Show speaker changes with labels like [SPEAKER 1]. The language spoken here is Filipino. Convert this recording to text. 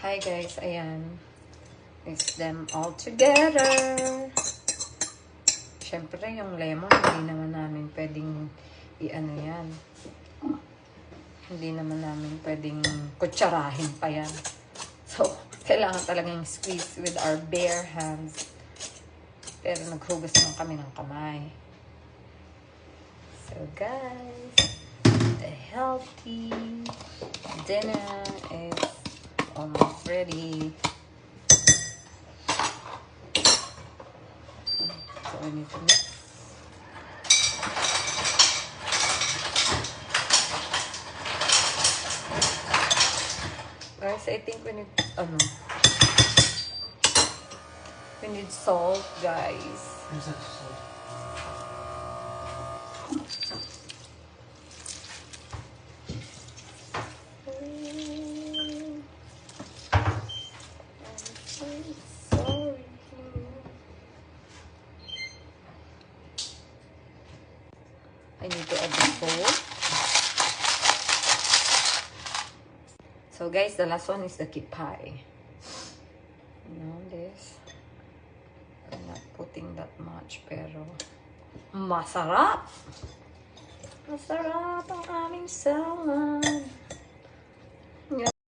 [SPEAKER 1] Hi guys, ayan. Mix them all together. Siyempre, yung lemon, hindi naman namin pwedeng i-ano yan. Hindi naman namin pwedeng kutsarahin pa yan. So, kailangan talagang squeeze with our bare hands. Pero naghugas naman kami ng kamay. So guys, the healthy dinner is almost ready. So we need to mix. Guys, I think we need salt, guys.
[SPEAKER 2] Where's that salt?
[SPEAKER 1] I need to add the salt. So guys, the last one is the kipay. You know this. I'm not putting that much, pero masarap! Masarap ang aming salad.